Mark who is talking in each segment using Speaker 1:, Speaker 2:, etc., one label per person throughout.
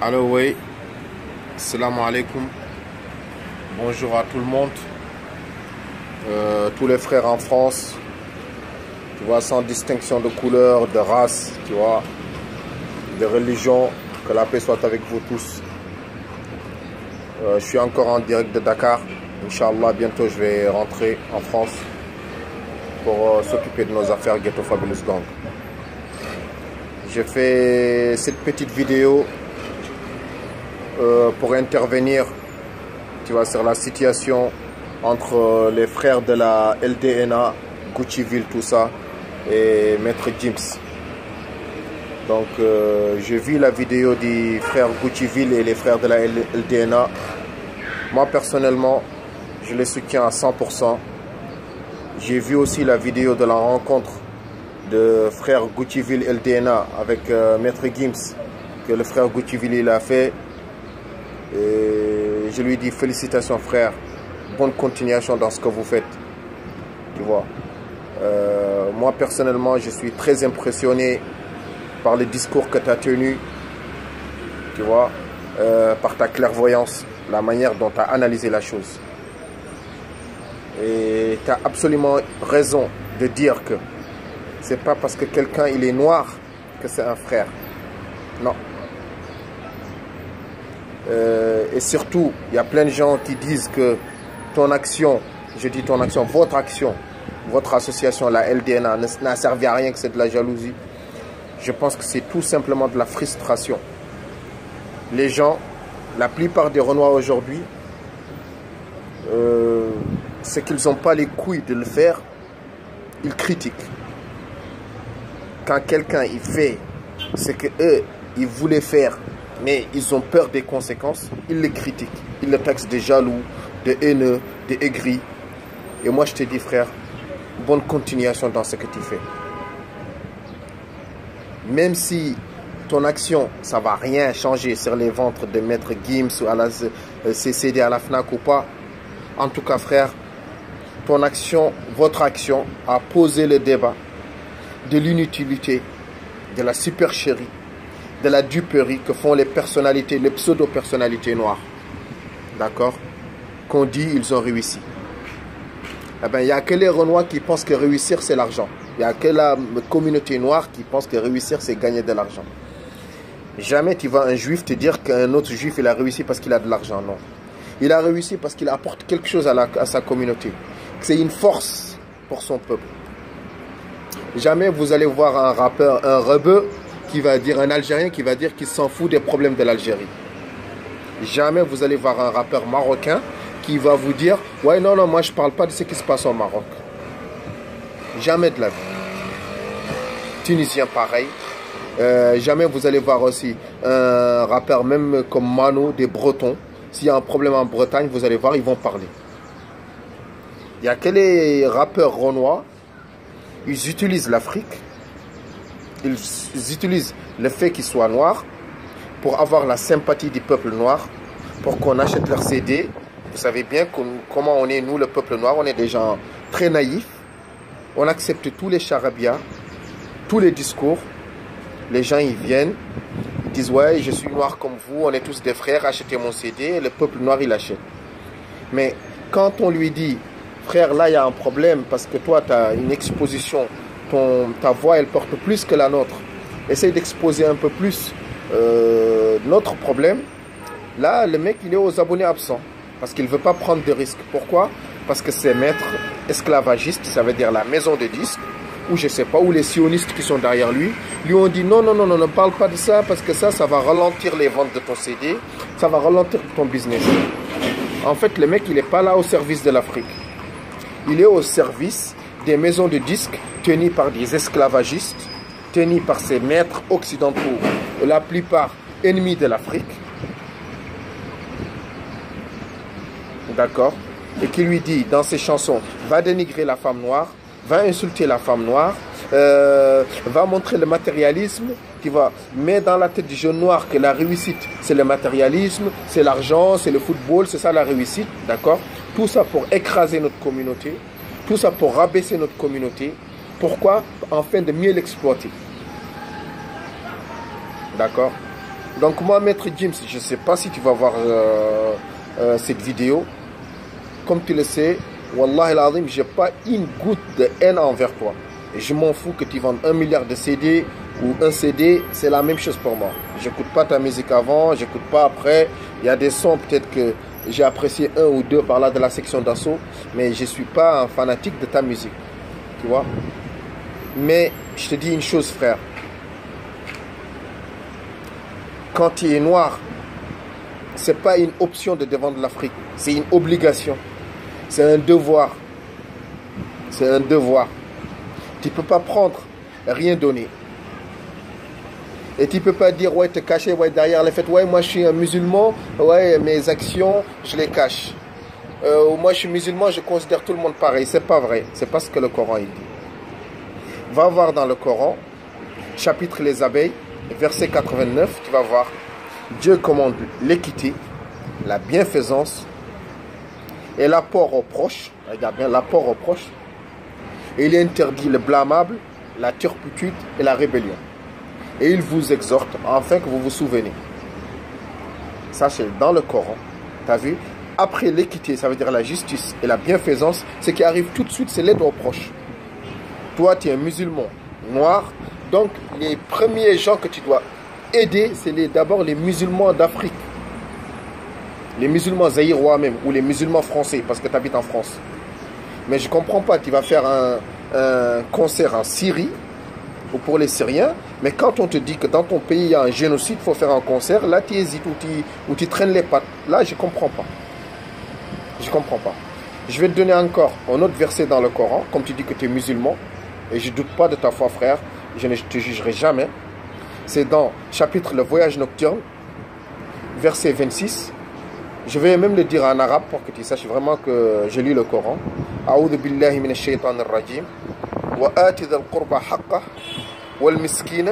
Speaker 1: Allo, oui, salam alaikum, bonjour à tout le monde, tous les frères en France, tu vois, sans distinction de couleur, de race, tu vois, de religion, que la paix soit avec vous tous. Je suis encore en direct de Dakar, Inch'Allah, bientôt je vais rentrer en France pour s'occuper de nos affaires Ghetto Fabulous Gang. J'ai fait cette petite vidéo pour intervenir, tu vois, sur la situation entre les frères de la LDNA, Gucci-Ville, tout ça, et Maître Gims. Donc, j'ai vu la vidéo des frères Gucci-Ville et les frères de la LDNA. Moi, personnellement, je les soutiens à 100%. J'ai vu aussi la vidéo de la rencontre de frère Gucci-Ville LDNA avec Maître Gims, que le frère Gucci-Ville il a fait. Et je lui dis félicitations frère, bonne continuation dans ce que vous faites, tu vois. Moi personnellement je suis très impressionné par le discours que tu as tenu, tu vois, par ta clairvoyance, la manière dont tu as analysé la chose. Et tu as absolument raison de dire que c'est pas parce que quelqu'un il est noir que c'est un frère, non. Et surtout, il y a plein de gens qui disent que ton action, je dis ton action, votre action, votre association, la LDNA, n'a servi à rien, que c'est de la jalousie. Je pense que c'est tout simplement de la frustration. Les gens, la plupart des Renois aujourd'hui, c'est qu'ils n'ont pas les couilles de le faire, ils critiquent. Quand quelqu'un il fait ce qu'eux, ils voulaient faire, mais ils ont peur des conséquences, ils les critiquent. Ils le taxent de jaloux, de haineux, de aigris. Et moi, je te dis, frère, bonne continuation dans ce que tu fais. Même si ton action, ça ne va rien changer sur les ventres de Maître Gims ou à la CCD, à la FNAC ou pas. En tout cas, frère, ton action, votre action a posé le débat de l'inutilité, de la supercherie, de la duperie que font les personnalités, les pseudo-personnalités noires. D'accord? Qu'on dit ils ont réussi. Eh bien, il n'y a que les Renois qui pensent que réussir, c'est l'argent. Il n'y a que la communauté noire qui pense que réussir, c'est gagner de l'argent. Jamais tu vas un juif te dire qu'un autre juif, il a réussi parce qu'il a de l'argent. Non. Il a réussi parce qu'il apporte quelque chose à sa communauté. C'est une force pour son peuple. Jamais vous allez voir un rappeur, un rebeu, qui va dire, un Algérien qui va dire qu'il s'en fout des problèmes de l'Algérie. Jamais vous allez voir un rappeur marocain qui va vous dire, ouais, non, non, moi je parle pas de ce qui se passe au Maroc. Jamais de la vie. Tunisien pareil. Jamais vous allez voir aussi un rappeur même comme Mano, des Bretons. S'il y a un problème en Bretagne, vous allez voir, ils vont parler. Il n'y a que les rappeurs renois, ils utilisent l'Afrique. Ils utilisent le fait qu'ils soient noirs pour avoir la sympathie du peuple noir, pour qu'on achète leur CD. Vous savez bien comment on est, nous, le peuple noir. On est des gens très naïfs. On accepte tous les charabia, tous les discours. Les gens, ils viennent, ils disent, ouais, je suis noir comme vous, on est tous des frères, achetez mon CD. Et le peuple noir, il achète. Mais quand on lui dit, frère, là, il y a un problème parce que toi, tu as une exposition. Ta voix, elle porte plus que la nôtre. Essaye d'exposer un peu plus notre problème. Là, le mec, il est aux abonnés absents. Parce qu'il ne veut pas prendre de risques. Pourquoi? Parce que c'est maître esclavagiste, ça veut dire la maison de disques, ou je ne sais pas, ou les sionistes qui sont derrière lui, lui ont dit non, non, non, non, ne parle pas de ça, parce que ça va ralentir les ventes de ton CD, ça va ralentir ton business. En fait, le mec, il n'est pas là au service de l'Afrique. Il est au service des maisons de disques tenues par des esclavagistes, tenues par ces maîtres occidentaux, la plupart ennemis de l'Afrique. D'accord? Et qui lui dit dans ses chansons, va dénigrer la femme noire, va insulter la femme noire, va montrer le matérialisme, qui va mettre dans la tête du jeune noir que la réussite, c'est le matérialisme, c'est l'argent, c'est le football, c'est ça la réussite. D'accord? Tout ça pour écraser notre communauté. Tout ça pour rabaisser notre communauté. Pourquoi? Afin de mieux l'exploiter. D'accord? Donc moi, Maître Gims, je ne sais pas si tu vas voir cette vidéo. Comme tu le sais, Wallah al-Azim, je n'ai pas une goutte de haine envers toi. Et je m'en fous que tu vendes 1 milliard de CD ou un CD, c'est la même chose pour moi. Je n'écoute pas ta musique avant, je n'écoute pas après. Il y a des sons peut-être que j'ai apprécié un ou deux par là de la section d'assaut, mais je ne suis pas un fanatique de ta musique. Tu vois? Mais je te dis une chose, frère. Quand tu es noir, ce n'est pas une option de défendre l'Afrique. C'est une obligation. C'est un devoir. C'est un devoir. Tu ne peux pas prendre, rien donner. Et tu ne peux pas dire, ouais, te cacher, ouais, derrière les faits, ouais, moi je suis un musulman, ouais, mes actions, je les cache. Moi je suis musulman, je considère tout le monde pareil. C'est pas vrai. C'est pas ce que le Coran il dit. Va voir dans le Coran, chapitre les abeilles, verset 89, tu vas voir. Dieu commande l'équité, la bienfaisance et l'apport aux proches. Regarde bien, l'apport aux proches. Et il interdit le blâmable, la turpitude et la rébellion. Et il vous exhorte afin que vous vous souvenez. Ça, c'est dans le Coran. Tu as vu? Après l'équité, ça veut dire la justice et la bienfaisance, ce qui arrive tout de suite, c'est l'aide aux proches. Toi, tu es un musulman noir. Donc, les premiers gens que tu dois aider, c'est d'abord les musulmans d'Afrique. Les musulmans zaïrois même, ou les musulmans français, parce que tu habites en France. Mais je ne comprends pas, tu vas faire un concert en Syrie, ou pour les Syriens, mais quand on te dit que dans ton pays, il y a un génocide, il faut faire un concert, là tu hésites, ou tu traînes les pattes. Là, je ne comprends pas. Je ne comprends pas. Je vais te donner encore un autre verset dans le Coran, comme tu dis que tu es musulman, et je ne doute pas de ta foi, frère, je ne te jugerai jamais. C'est dans chapitre Le Voyage Nocturne, verset 26. Je vais même le dire en arabe pour que tu saches vraiment que je lis le Coran. A'udhu billahi minash shaitanir rajim. Wa ati dhal qurba haqqah wal miskina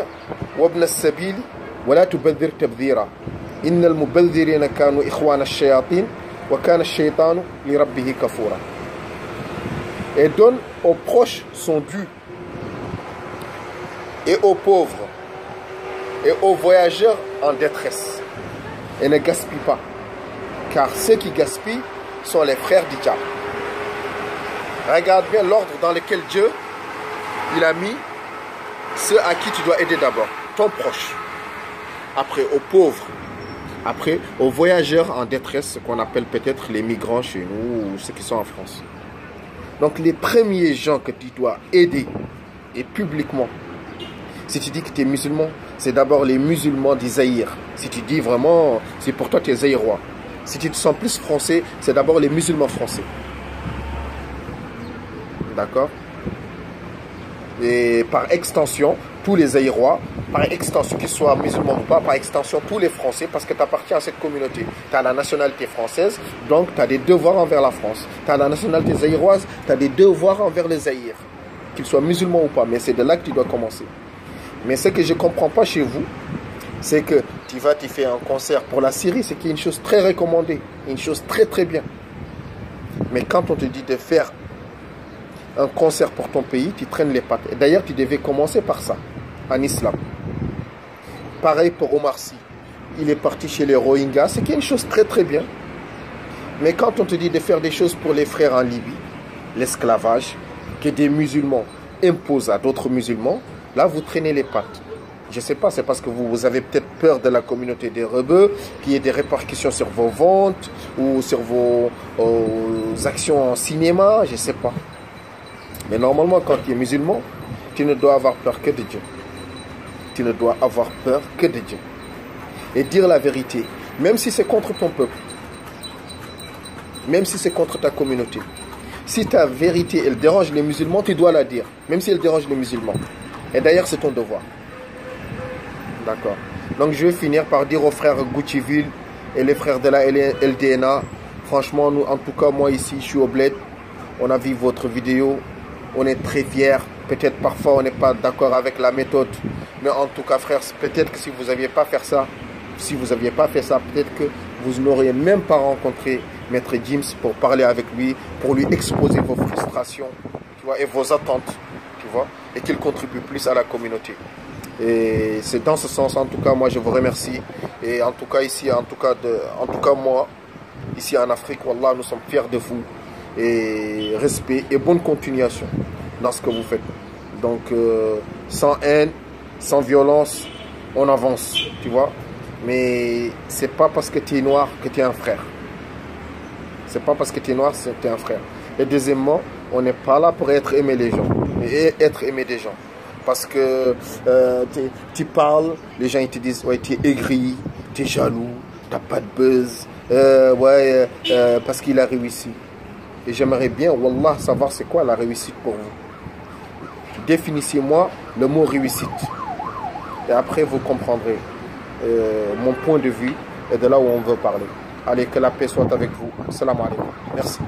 Speaker 1: wa ibn as-sabil wa la tubadhir tabdhira. Innal mubadhirina kanu ikhwana ash-shayatin wa kana ash-shaytanu li rabbih kafura. Et donne aux proches son dû, et aux pauvres, et aux voyageurs en détresse. Et ne gaspille pas. Car ceux qui gaspillent sont les frères du diable. Regarde bien l'ordre dans lequel Dieu il a mis ceux à qui tu dois aider d'abord. Ton proche. Après aux pauvres. Après aux voyageurs en détresse, ce qu'on appelle peut-être les migrants chez nous ou ceux qui sont en France. Donc les premiers gens que tu dois aider, et publiquement, si tu dis que tu es musulman, c'est d'abord les musulmans du Zaïre. Si tu dis vraiment, c'est pour toi tu es zaïrois. Si tu te sens plus français, c'est d'abord les musulmans français. D'accord? Et par extension, tous les Zaïrois, par extension, qu'ils soient musulmans ou pas, par extension, tous les Français, parce que tu appartiens à cette communauté. Tu as la nationalité française, donc tu as des devoirs envers la France. Tu as la nationalité zaïroise, tu as des devoirs envers les Zaïres. Qu'ils soient musulmans ou pas, mais c'est de là que tu dois commencer. Mais ce que je ne comprends pas chez vous, c'est que tu fais un concert pour la Syrie, c'est qu'il y a une chose très recommandée, une chose très très bien. Mais quand on te dit de faire un concert pour ton pays, tu traînes les pattes. Et d'ailleurs, tu devais commencer par ça, en islam. Pareil pour Omar Sy. Il est parti chez les Rohingyas, c'est qu'il y a une chose très très bien. Mais quand on te dit de faire des choses pour les frères en Libye, l'esclavage, que des musulmans imposent à d'autres musulmans, là vous traînez les pattes. Je ne sais pas, c'est parce que vous avez peut-être peur de la communauté des rebeux, qu'il y ait des répercussions sur vos ventes ou sur vos actions en cinéma, je ne sais pas. Mais normalement, quand tu es musulman, tu ne dois avoir peur que de Dieu. Tu ne dois avoir peur que de Dieu. Et dire la vérité, même si c'est contre ton peuple, même si c'est contre ta communauté. Si ta vérité, elle dérange les musulmans, tu dois la dire, même si elle dérange les musulmans. Et d'ailleurs, c'est ton devoir. D'accord. Donc je vais finir par dire aux frères Goutiville et les frères de la LDNA, franchement, nous, en tout cas moi ici, je suis au bled, on a vu votre vidéo, on est très fiers, peut-être parfois on n'est pas d'accord avec la méthode, mais en tout cas frères, peut-être que si vous n'aviez pas fait ça, peut-être que vous n'auriez même pas rencontré Maître Gims pour parler avec lui, pour lui exposer vos frustrations, tu vois, et vos attentes, tu vois, et qu'il contribue plus à la communauté. Et c'est dans ce sens, en tout cas, moi je vous remercie. Et en tout cas, ici, en tout cas moi, ici en Afrique, Wallah, nous sommes fiers de vous. Et respect et bonne continuation dans ce que vous faites. Donc, sans haine, sans violence, on avance, tu vois. Mais c'est pas parce que tu es noir que tu es un frère. C'est pas parce que tu es noir que tu es un frère. Et deuxièmement, on n'est pas là pour être aimé les gens. Et être aimé des gens. Parce que tu parles, les gens ils te disent ouais, tu es aigri, tu es jaloux, tu n'as pas de buzz, parce qu'il a réussi. Et j'aimerais bien, Wallah, savoir c'est quoi la réussite pour vous. Définissez-moi le mot réussite. Et après, vous comprendrez mon point de vue et de là où on veut parler. Allez, que la paix soit avec vous. Salam alaikum. Merci.